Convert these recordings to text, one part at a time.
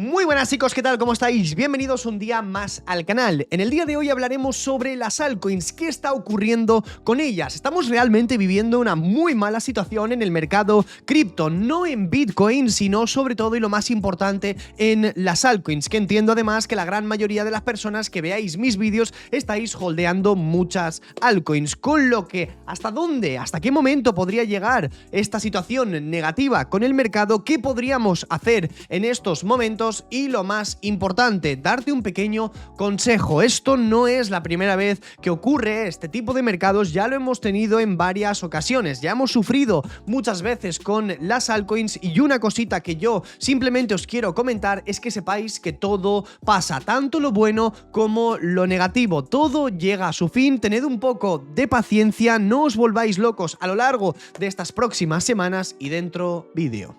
Muy buenas chicos, ¿qué tal? ¿Cómo estáis? Bienvenidos un día más al canal. En el día de hoy hablaremos sobre las altcoins. ¿Qué está ocurriendo con ellas? Estamos realmente viviendo una muy mala situación en el mercado cripto, no en Bitcoin, sino sobre todo y lo más importante en las altcoins, que entiendo además que la gran mayoría de las personas que veáis mis vídeos estáis holdeando muchas altcoins, con lo que ¿hasta dónde, hasta qué momento podría llegar esta situación negativa con el mercado? ¿Qué podríamos hacer en estos momentos? Y lo más importante, darte un pequeño consejo. Esto no es la primera vez que ocurre este tipo de mercados, ya lo hemos tenido en varias ocasiones, ya hemos sufrido muchas veces con las altcoins, y una cosita que yo simplemente os quiero comentar es que sepáis que todo pasa, tanto lo bueno como lo negativo, todo llega a su fin. Tened un poco de paciencia, no os volváis locos a lo largo de estas próximas semanas y dentro vídeo.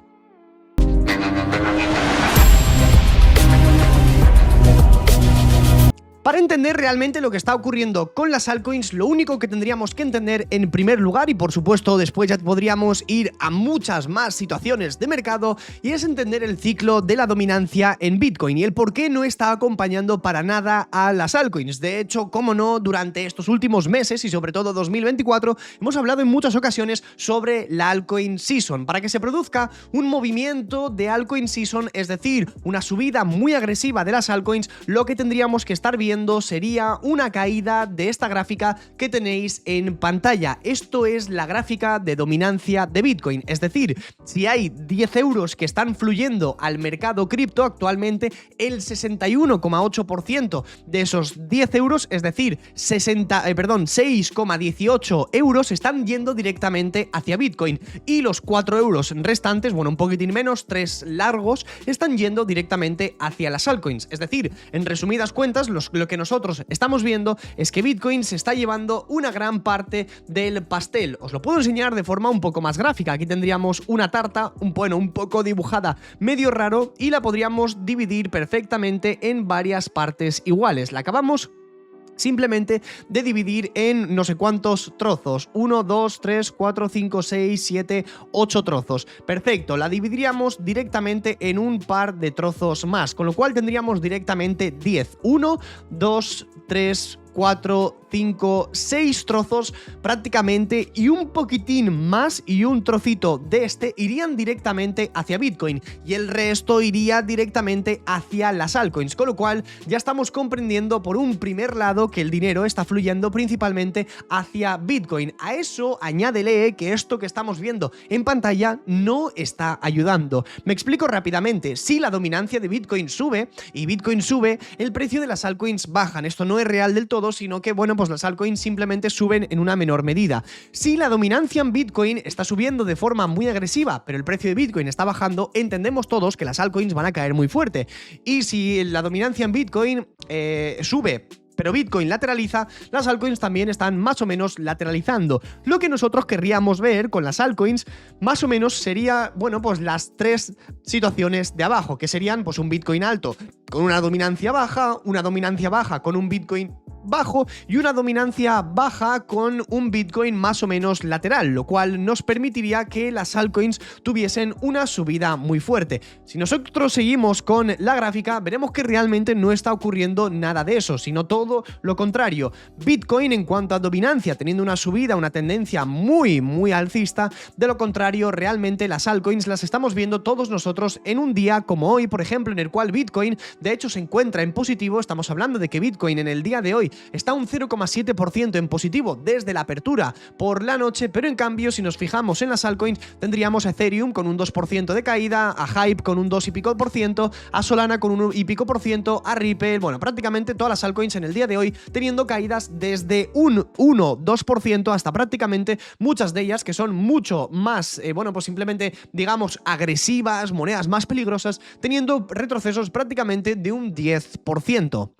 Para entender realmente lo que está ocurriendo con las altcoins, lo único que tendríamos que entender en primer lugar, y por supuesto después ya podríamos ir a muchas más situaciones de mercado, y es entender el ciclo de la dominancia en Bitcoin y el por qué no está acompañando para nada a las altcoins. De hecho, como no, durante estos últimos meses y sobre todo 2024 hemos hablado en muchas ocasiones sobre la altcoin season. Para que se produzca un movimiento de altcoin season, es decir, una subida muy agresiva de las altcoins, lo que tendríamos que estar viendo sería una caída de esta gráfica que tenéis en pantalla. Esto es la gráfica de dominancia de Bitcoin, es decir, si hay 10 euros que están fluyendo al mercado cripto actualmente, el 61,8% de esos 10 euros, es decir, 6,18 euros están yendo directamente hacia Bitcoin, y los 4 euros restantes, bueno, un poquitín menos, 3 largos, están yendo directamente hacia las altcoins. Es decir, en resumidas cuentas, lo que nosotros estamos viendo es que Bitcoin se está llevando una gran parte del pastel. Os lo puedo enseñar de forma un poco más gráfica. Aquí tendríamos una tarta, un poco dibujada, medio raro, y la podríamos dividir perfectamente en varias partes iguales. La acabamos simplemente de dividir en no sé cuántos trozos, 1, 2, 3, 4, 5, 6, 7, 8 trozos. Perfecto, la dividiríamos directamente en un par de trozos más, con lo cual tendríamos directamente 10. 1, 2, 3, 4, 5, 6 trozos prácticamente, y un poquitín más y un trocito de este irían directamente hacia Bitcoin y el resto iría directamente hacia las altcoins, con lo cual ya estamos comprendiendo por un primer lado que el dinero está fluyendo principalmente hacia Bitcoin. A eso añádele que esto que estamos viendo en pantalla no está ayudando. Me explico rápidamente. Si la dominancia de Bitcoin sube y Bitcoin sube, el precio de las altcoins bajan. Esto no es real del todo, sino que, bueno, pues las altcoins simplemente suben en una menor medida. Si la dominancia en Bitcoin está subiendo de forma muy agresiva, pero el precio de Bitcoin está bajando, entendemos todos que las altcoins van a caer muy fuerte. Y si la dominancia en Bitcoin sube, pero Bitcoin lateraliza, las altcoins también están más o menos lateralizando. Lo que nosotros querríamos ver con las altcoins más o menos sería, bueno, pues las tres situaciones de abajo, que serían pues un Bitcoin alto con una dominancia baja con un Bitcoin bajo y una dominancia baja con un Bitcoin más o menos lateral, lo cual nos permitiría que las altcoins tuviesen una subida muy fuerte. Si nosotros seguimos con la gráfica, veremos que realmente no está ocurriendo nada de eso, sino todo lo contrario. Bitcoin, en cuanto a dominancia, teniendo una subida, una tendencia muy alcista. De lo contrario, realmente las altcoins las estamos viendo todos nosotros en un día como hoy, por ejemplo, en el cual Bitcoin de hecho se encuentra en positivo. Estamos hablando de que Bitcoin en el día de hoy está un 0,7% en positivo desde la apertura por la noche, pero en cambio si nos fijamos en las altcoins tendríamos a Ethereum con un 2% de caída, a Hype con un 2 y pico por ciento, a Solana con un 1 y pico por ciento, a Ripple, bueno, prácticamente todas las altcoins en el día de hoy teniendo caídas desde un 1-2% hasta prácticamente muchas de ellas que son mucho más, bueno, pues simplemente digamos agresivas, monedas más peligrosas, teniendo retrocesos prácticamente de un 10%.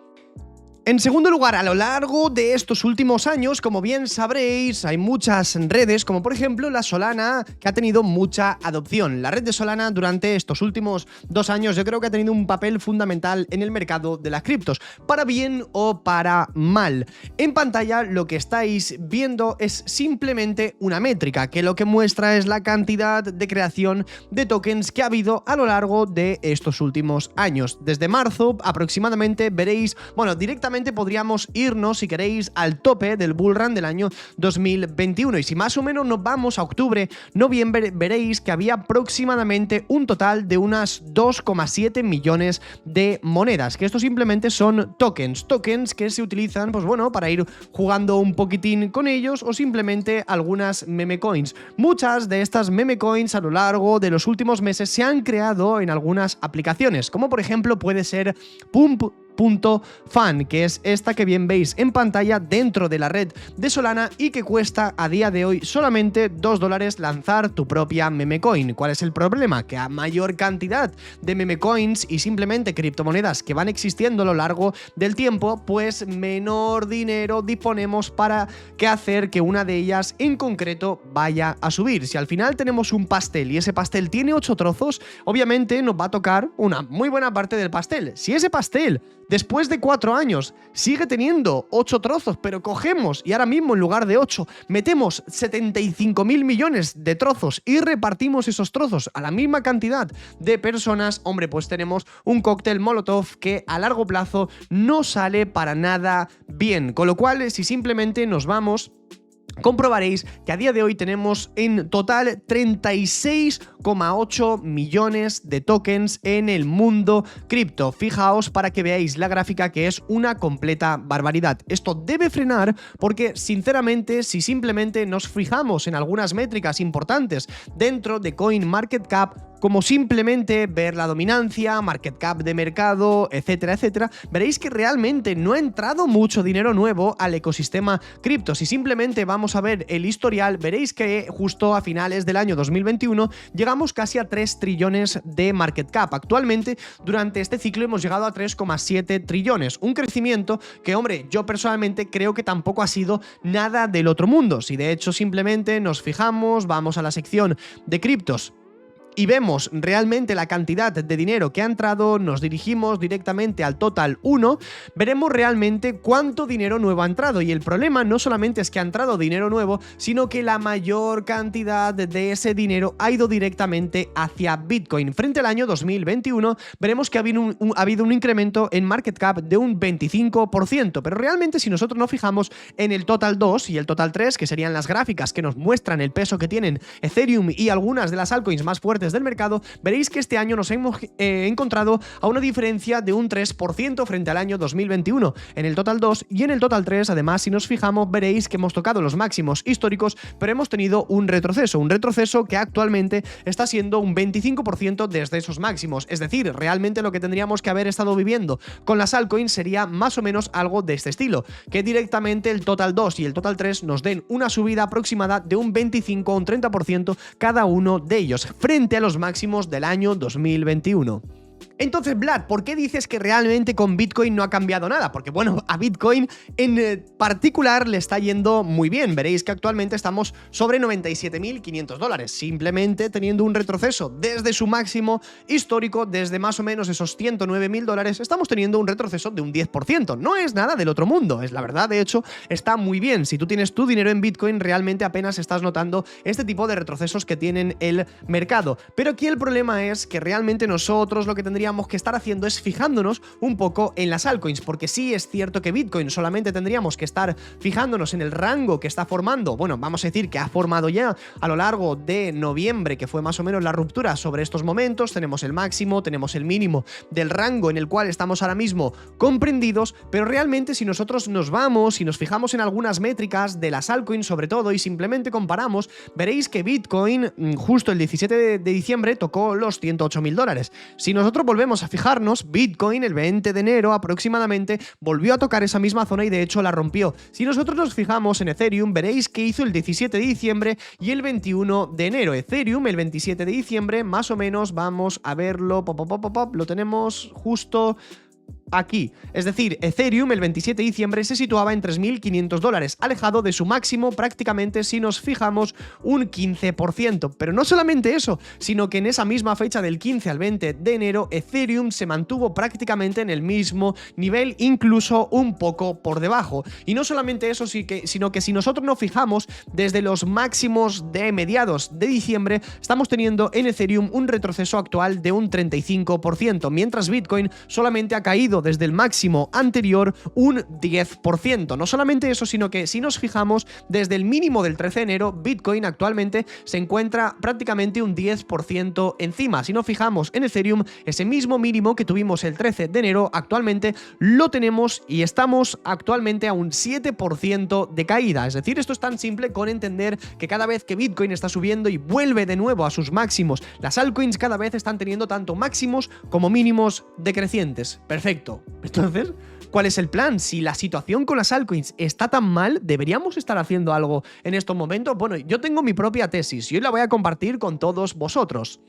En segundo lugar, a lo largo de estos últimos años, como bien sabréis, hay muchas redes, como por ejemplo la Solana, que ha tenido mucha adopción. La red de Solana durante estos últimos 2 años yo creo que ha tenido un papel fundamental en el mercado de las criptos, para bien o para mal. En pantalla lo que estáis viendo es simplemente una métrica, que lo que muestra es la cantidad de creación de tokens que ha habido a lo largo de estos últimos años. Desde marzo aproximadamente veréis, bueno, directamente podríamos irnos, si queréis, al tope del bull run del año 2021, y si más o menos nos vamos a octubre, noviembre, veréis que había aproximadamente un total de unas 2,7 millones de monedas, que esto simplemente son tokens que se utilizan, pues bueno, para ir jugando un poquitín con ellos, o simplemente algunas meme coins. Muchas de estas meme coins a lo largo de los últimos meses se han creado en algunas aplicaciones, como por ejemplo puede ser Pump.fan, que es esta que bien veis en pantalla dentro de la red de Solana y que cuesta a día de hoy solamente $2 lanzar tu propia meme coin. ¿Cuál es el problema? Que a mayor cantidad de meme coins y simplemente criptomonedas que van existiendo a lo largo del tiempo, pues menor dinero disponemos para hacer que una de ellas en concreto vaya a subir. Si al final tenemos un pastel y ese pastel tiene 8 trozos, obviamente nos va a tocar una muy buena parte del pastel. Si ese pastel después de 4 años sigue teniendo 8 trozos, pero cogemos y ahora mismo en lugar de 8 metemos 75.000 millones de trozos y repartimos esos trozos a la misma cantidad de personas, hombre, pues tenemos un cóctel Molotov que a largo plazo no sale para nada bien. Con lo cual, si simplemente nos vamos, comprobaréis que a día de hoy tenemos en total 36,8 millones de tokens en el mundo cripto. Fijaos para que veáis la gráfica, que es una completa barbaridad. Esto debe frenar porque, sinceramente, si simplemente nos fijamos en algunas métricas importantes dentro de CoinMarketCap, como simplemente ver la dominancia, market cap de mercado, etcétera, etcétera, veréis que realmente no ha entrado mucho dinero nuevo al ecosistema cripto. Si simplemente vamos a ver el historial, veréis que justo a finales del año 2021 llegamos casi a 3 trillones de market cap. Actualmente, durante este ciclo hemos llegado a 3,7 trillones. Un crecimiento que, hombre, yo personalmente creo que tampoco ha sido nada del otro mundo. Si de hecho simplemente nos fijamos, vamos a la sección de criptos y vemos realmente la cantidad de dinero que ha entrado, nos dirigimos directamente al total 1, veremos realmente cuánto dinero nuevo ha entrado. Y el problema no solamente es que ha entrado dinero nuevo, sino que la mayor cantidad de ese dinero ha ido directamente hacia Bitcoin. Frente al año 2021 veremos que ha habido un incremento en market cap de un 25%, pero realmente si nosotros nos fijamos en el total 2 y el total 3, que serían las gráficas que nos muestran el peso que tienen Ethereum y algunas de las altcoins más fuertes del mercado, veréis que este año nos hemos encontrado a una diferencia de un 3% frente al año 2021 en el total 2, y en el total 3, además, si nos fijamos, veréis que hemos tocado los máximos históricos, pero hemos tenido un retroceso que actualmente está siendo un 25% desde esos máximos. Es decir, realmente lo que tendríamos que haber estado viviendo con las altcoins sería más o menos algo de este estilo, que directamente el total 2 y el total 3 nos den una subida aproximada de un 25 o un 30% cada uno de ellos, frente a los máximos del año 2021. Entonces, Vlad, ¿por qué dices que realmente con Bitcoin no ha cambiado nada? Porque, bueno, a Bitcoin en particular le está yendo muy bien. Veréis que actualmente estamos sobre $97.500, simplemente teniendo un retroceso desde su máximo histórico, desde más o menos esos $109.000, estamos teniendo un retroceso de un 10%. No es nada del otro mundo, es la verdad, de hecho, está muy bien. Si tú tienes tu dinero en Bitcoin, realmente apenas estás notando este tipo de retrocesos que tienen el mercado. Pero aquí el problema es que realmente nosotros lo que tendríamos que estar haciendo es fijándonos un poco en las altcoins, porque sí es cierto que Bitcoin solamente tendríamos que estar fijándonos en el rango que está formando, bueno, vamos a decir que ha formado ya a lo largo de noviembre, que fue más o menos la ruptura sobre estos momentos. Tenemos el máximo, tenemos el mínimo del rango en el cual estamos ahora mismo comprendidos, pero realmente si nosotros nos vamos y nos fijamos en algunas métricas de las altcoins sobre todo y simplemente comparamos, veréis que Bitcoin justo el 17 de diciembre tocó los $108.000. Si nosotros volvemos a fijarnos, Bitcoin el 20 de enero aproximadamente volvió a tocar esa misma zona y de hecho la rompió. Si nosotros nos fijamos en Ethereum, veréis que hizo el 17 de diciembre y el 21 de enero. Ethereum el 27 de diciembre, más o menos, vamos a verlo, lo tenemos justo aquí. Es decir, Ethereum el 27 de diciembre se situaba en $3.500, alejado de su máximo prácticamente, si nos fijamos, un 15%. Pero no solamente eso, sino que en esa misma fecha del 15 al 20 de enero, Ethereum se mantuvo prácticamente en el mismo nivel, incluso un poco por debajo. Y no solamente eso, sino que si nosotros nos fijamos, desde los máximos de mediados de diciembre, estamos teniendo en Ethereum un retroceso actual de un 35%, mientras Bitcoin solamente ha caído desde el máximo anterior un 10%. No solamente eso, sino que si nos fijamos, desde el mínimo del 13 de enero, Bitcoin actualmente se encuentra prácticamente un 10% encima. Si nos fijamos en Ethereum, ese mismo mínimo que tuvimos el 13 de enero, actualmente lo tenemos y estamos actualmente a un 7% de caída. Es decir, esto es tan simple con entender que cada vez que Bitcoin está subiendo y vuelve de nuevo a sus máximos, las altcoins cada vez están teniendo tanto máximos como mínimos decrecientes. Perfecto. Entonces, ¿cuál es el plan? Si la situación con las altcoins está tan mal, ¿deberíamos estar haciendo algo en estos momentos? Bueno, yo tengo mi propia tesis y hoy la voy a compartir con todos vosotros.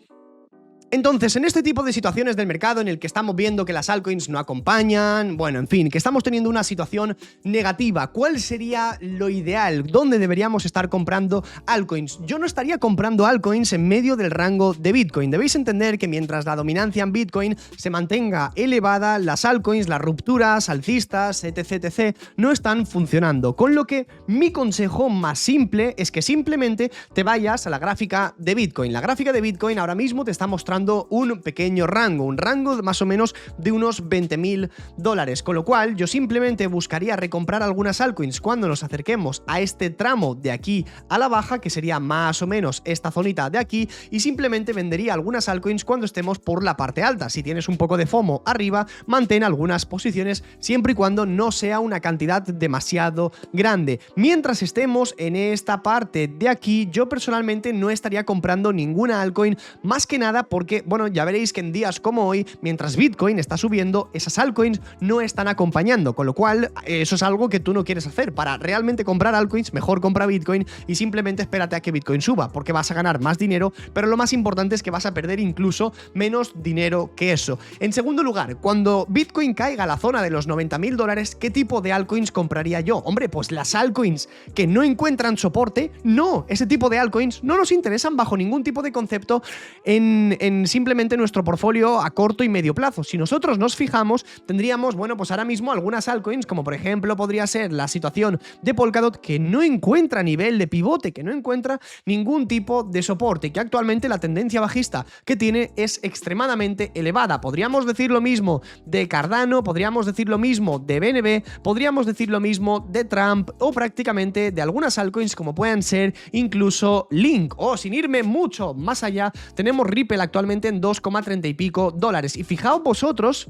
Entonces, en este tipo de situaciones del mercado en el que estamos viendo que las altcoins no acompañan, bueno, en fin, que estamos teniendo una situación negativa, ¿cuál sería lo ideal? ¿Dónde deberíamos estar comprando altcoins? Yo no estaría comprando altcoins en medio del rango de Bitcoin. Debéis entender que mientras la dominancia en Bitcoin se mantenga elevada, las altcoins, las rupturas alcistas, etc, no están funcionando. Con lo que mi consejo más simple es que simplemente te vayas a la gráfica de Bitcoin. La gráfica de Bitcoin ahora mismo te está mostrando un pequeño rango, un rango más o menos de unos $20.000, con lo cual yo simplemente buscaría recomprar algunas altcoins cuando nos acerquemos a este tramo de aquí a la baja, que sería más o menos esta zonita de aquí, y simplemente vendería algunas altcoins cuando estemos por la parte alta. Si tienes un poco de FOMO arriba, mantén algunas posiciones siempre y cuando no sea una cantidad demasiado grande. Mientras estemos en esta parte de aquí, yo personalmente no estaría comprando ninguna altcoin, más que nada porque, bueno, ya veréis que en días como hoy, mientras Bitcoin está subiendo, esas altcoins no están acompañando, con lo cual eso es algo que tú no quieres hacer. Para realmente comprar altcoins, mejor compra Bitcoin y simplemente espérate a que Bitcoin suba, porque vas a ganar más dinero, pero lo más importante es que vas a perder incluso menos dinero que eso. En segundo lugar, cuando Bitcoin caiga a la zona de los $90.000, ¿qué tipo de altcoins compraría yo? Hombre, pues las altcoins que no encuentran soporte, no, ese tipo de altcoins no nos interesan bajo ningún tipo de concepto en simplemente nuestro portfolio a corto y medio plazo. Si nosotros nos fijamos, tendríamos, bueno, pues ahora mismo algunas altcoins, como por ejemplo podría ser la situación de Polkadot, que no encuentra nivel de pivote, que no encuentra ningún tipo de soporte, que actualmente la tendencia bajista que tiene es extremadamente elevada. Podríamos decir lo mismo de Cardano, podríamos decir lo mismo de BNB, podríamos decir lo mismo de Trump o prácticamente de algunas altcoins como puedan ser incluso Link, o sin irme mucho más allá, tenemos Ripple actualmente en 2,30 y pico dólares. Y fijaos vosotros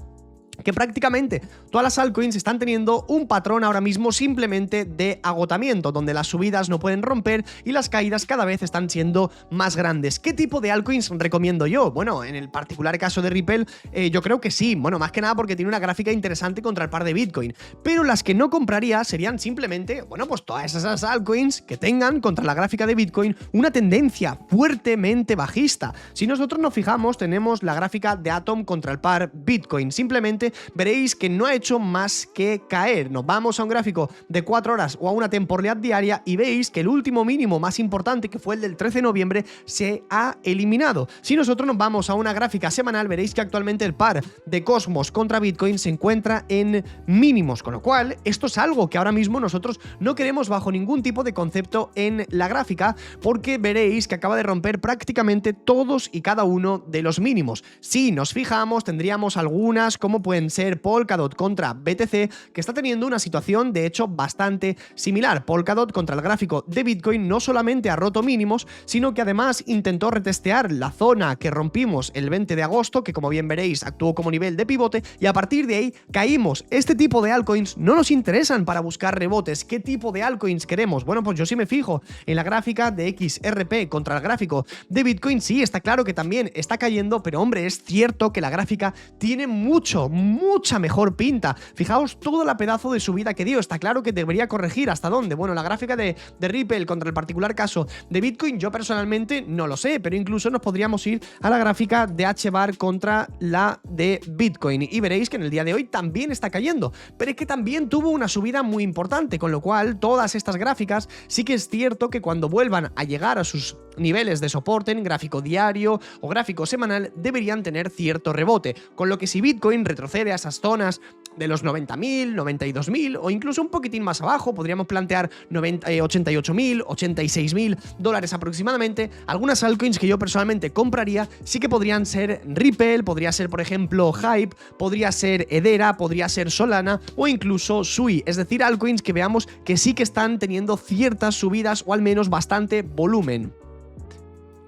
que prácticamente todas las altcoins están teniendo un patrón ahora mismo simplemente de agotamiento, donde las subidas no pueden romper y las caídas cada vez están siendo más grandes. ¿Qué tipo de altcoins recomiendo yo? Bueno, en el particular caso de Ripple, yo creo que sí, bueno, más que nada porque tiene una gráfica interesante contra el par de Bitcoin, pero las que no compraría serían simplemente, bueno, pues todas esas altcoins que tengan contra la gráfica de Bitcoin una tendencia fuertemente bajista. Si nosotros nos fijamos, tenemos la gráfica de Atom contra el par Bitcoin, simplemente veréis que no ha hecho más que caer. Nos vamos a un gráfico de 4 horas o a una temporalidad diaria y veis que el último mínimo más importante, que fue el del 13 de noviembre, se ha eliminado. Si nosotros nos vamos a una gráfica semanal, veréis que actualmente el par de Cosmos contra Bitcoin se encuentra en mínimos, con lo cual esto es algo que ahora mismo nosotros no queremos bajo ningún tipo de concepto en la gráfica, porque veréis que acaba de romper prácticamente todos y cada uno de los mínimos. Si nos fijamos, tendríamos algunas como pueden ser Polkadot contra BTC, que está teniendo una situación de hecho bastante similar. Polkadot contra el gráfico de Bitcoin no solamente ha roto mínimos, sino que además intentó retestear la zona que rompimos el 20 de agosto, que como bien veréis actuó como nivel de pivote, y a partir de ahí caímos. Este tipo de altcoins no nos interesan para buscar rebotes. ¿Qué tipo de altcoins queremos? Bueno, pues yo sí me fijo en la gráfica de XRP contra el gráfico de Bitcoin, sí, está claro que también está cayendo, pero hombre, es cierto que la gráfica tiene mucho mucha mejor pinta. Fijaos toda la pedazo de subida que dio. Está claro que debería corregir. ¿Hasta dónde? Bueno, la gráfica de Ripple contra el particular caso de Bitcoin, yo personalmente no lo sé, pero incluso nos podríamos ir a la gráfica de H-Bar contra la de Bitcoin y veréis que en el día de hoy también está cayendo, pero es que también tuvo una subida muy importante, con lo cual todas estas gráficas sí que es cierto que cuando vuelvan a llegar a sus niveles de soporte en gráfico diario o gráfico semanal deberían tener cierto rebote, con lo que si Bitcoin retrocede a esas zonas de los 90.000, 92.000 o incluso un poquitín más abajo, podríamos plantear 88.000, 86.000 dólares aproximadamente, algunas altcoins que yo personalmente compraría sí que podrían ser Ripple, podría ser por ejemplo Hype, podría ser Hedera, podría ser Solana o incluso Sui, es decir, altcoins que veamos que sí que están teniendo ciertas subidas o al menos bastante volumen.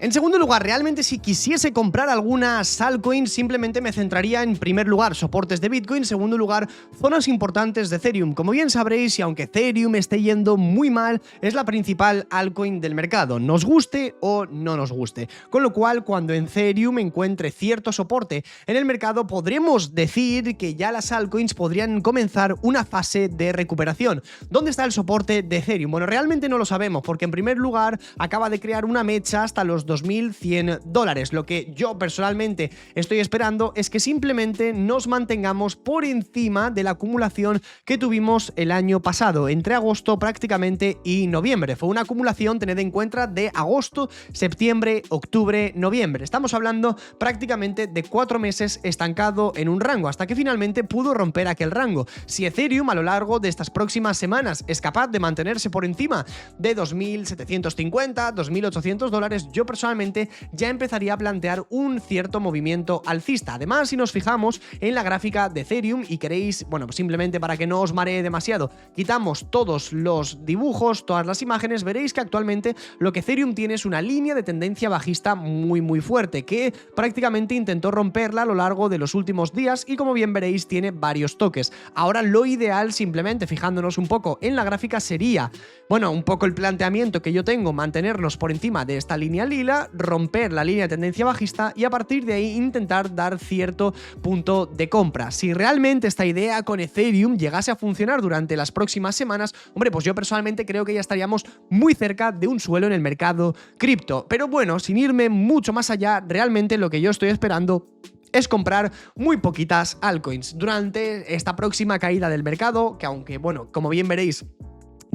En segundo lugar, realmente si quisiese comprar algunas altcoins, simplemente me centraría en primer lugar soportes de Bitcoin, en segundo lugar zonas importantes de Ethereum. Como bien sabréis, y aunque Ethereum esté yendo muy mal, es la principal altcoin del mercado, nos guste o no nos guste. Con lo cual, cuando en Ethereum encuentre cierto soporte en el mercado, podremos decir que ya las altcoins podrían comenzar una fase de recuperación. ¿Dónde está el soporte de Ethereum? Bueno, realmente no lo sabemos, porque en primer lugar acaba de crear una mecha hasta los 2.100 dólares. Lo que yo personalmente estoy esperando es que simplemente nos mantengamos por encima de la acumulación que tuvimos el año pasado, entre agosto prácticamente y noviembre. Fue una acumulación, tened en cuenta, de agosto, septiembre, octubre, noviembre. Estamos hablando prácticamente de 4 meses estancado en un rango, hasta que finalmente pudo romper aquel rango. Si Ethereum a lo largo de estas próximas semanas es capaz de mantenerse por encima de 2.750, 2.800 dólares, yo personalmente ya empezaría a plantear un cierto movimiento alcista. Además, si nos fijamos en la gráfica de Ethereum y queréis, bueno, pues simplemente para que no os maree demasiado, quitamos todos los dibujos, todas las imágenes, veréis que actualmente lo que Ethereum tiene es una línea de tendencia bajista muy fuerte, que prácticamente intentó romperla a lo largo de los últimos días y como bien veréis tiene varios toques. Ahora lo ideal, simplemente fijándonos un poco en la gráfica, sería, bueno, un poco el planteamiento que yo tengo, mantenernos por encima de esta línea lila, romper la línea de tendencia bajista y a partir de ahí intentar dar cierto punto de compra. Si realmente esta idea con Ethereum llegase a funcionar durante las próximas semanas, hombre, pues yo personalmente creo que ya estaríamos muy cerca de un suelo en el mercado cripto. Pero bueno, sin irme mucho más allá, realmente lo que yo estoy esperando es comprar muy poquitas altcoins durante esta próxima caída del mercado, que aunque, bueno, como bien veréis,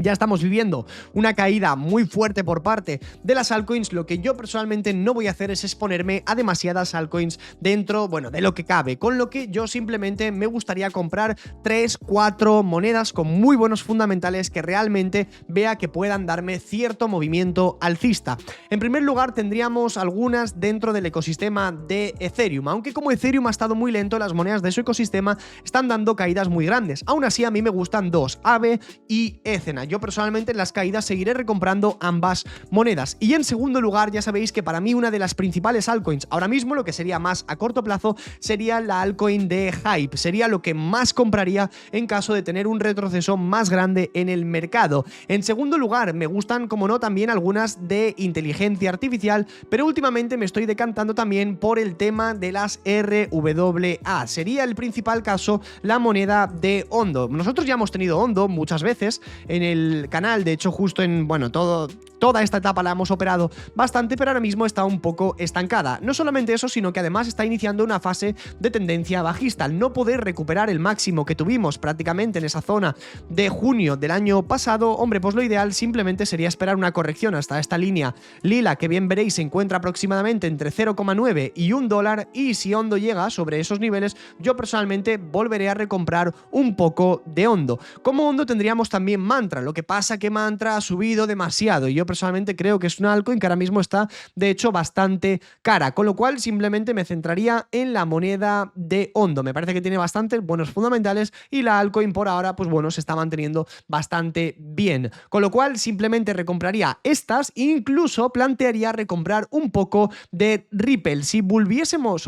ya estamos viviendo una caída muy fuerte por parte de las altcoins. Lo que yo personalmente no voy a hacer es exponerme a demasiadas altcoins dentro, bueno, de lo que cabe, con lo que yo simplemente me gustaría comprar 3, 4 monedas con muy buenos fundamentales que realmente vea que puedan darme cierto movimiento alcista. En primer lugar tendríamos algunas dentro del ecosistema de Ethereum, aunque como Ethereum ha estado muy lento, las monedas de su ecosistema están dando caídas muy grandes. Aún así a mí me gustan dos, Aave y Ethena. Yo personalmente en las caídas seguiré recomprando ambas monedas. Y en segundo lugar, ya sabéis que para mí una de las principales altcoins ahora mismo, lo que sería más a corto plazo, sería la altcoin de Hype. Sería lo que más compraría en caso de tener un retroceso más grande en el mercado. En segundo lugar, me gustan, como no, también algunas de inteligencia artificial, pero últimamente me estoy decantando también por el tema de las RWA. Sería el principal caso la moneda de Ondo. Nosotros ya hemos tenido Ondo muchas veces en el canal, de hecho justo en, bueno, toda esta etapa la hemos operado bastante, pero ahora mismo está un poco estancada. No solamente eso, sino que además está iniciando una fase de tendencia bajista. Al no poder recuperar el máximo que tuvimos prácticamente en esa zona de junio del año pasado, hombre, pues lo ideal simplemente sería esperar una corrección hasta esta línea lila, que bien veréis se encuentra aproximadamente entre 0,9 y $1, y si Ondo llega sobre esos niveles, yo personalmente volveré a recomprar un poco de Ondo. Como Ondo tendríamos también Mantra, lo que pasa que Mantra ha subido demasiado y yo personalmente creo que es una altcoin que ahora mismo está de hecho bastante cara, con lo cual simplemente me centraría en la moneda de Ondo. Me parece que tiene bastantes buenos fundamentales y la altcoin por ahora, pues bueno, se está manteniendo bastante bien, con lo cual simplemente recompraría estas e incluso plantearía recomprar un poco de Ripple. Si volviésemos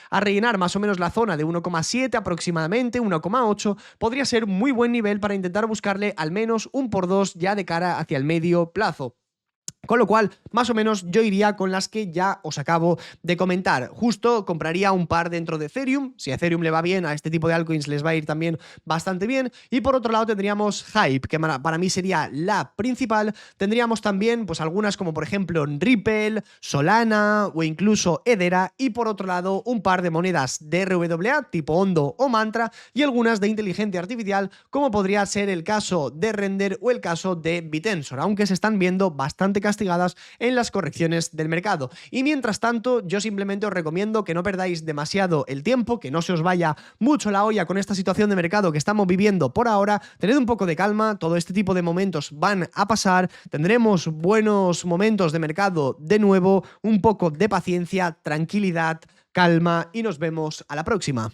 a rellenar más o menos la zona de 1,7 aproximadamente, 1,8, podría ser muy buen nivel para intentar buscarle al menos un por dos ya de cara hacia el medio plazo. Con lo cual, más o menos yo iría con las que ya os acabo de comentar. Justo compraría un par dentro de Ethereum. Si a Ethereum le va bien, a este tipo de altcoins les va a ir también bastante bien. Y por otro lado tendríamos Hype, que para mí sería la principal. Tendríamos también pues algunas como por ejemplo Ripple, Solana o incluso Hedera. Y por otro lado un par de monedas de RWA tipo Ondo o Mantra y algunas de inteligencia artificial como podría ser el caso de Render o el caso de Bitensor, aunque se están viendo bastante castigadas en las correcciones del mercado. Y mientras tanto, yo simplemente os recomiendo que no perdáis demasiado el tiempo, que no se os vaya mucho la olla con esta situación de mercado que estamos viviendo por ahora. Tened un poco de calma, todo este tipo de momentos van a pasar, tendremos buenos momentos de mercado de nuevo, un poco de paciencia, tranquilidad, calma y nos vemos a la próxima.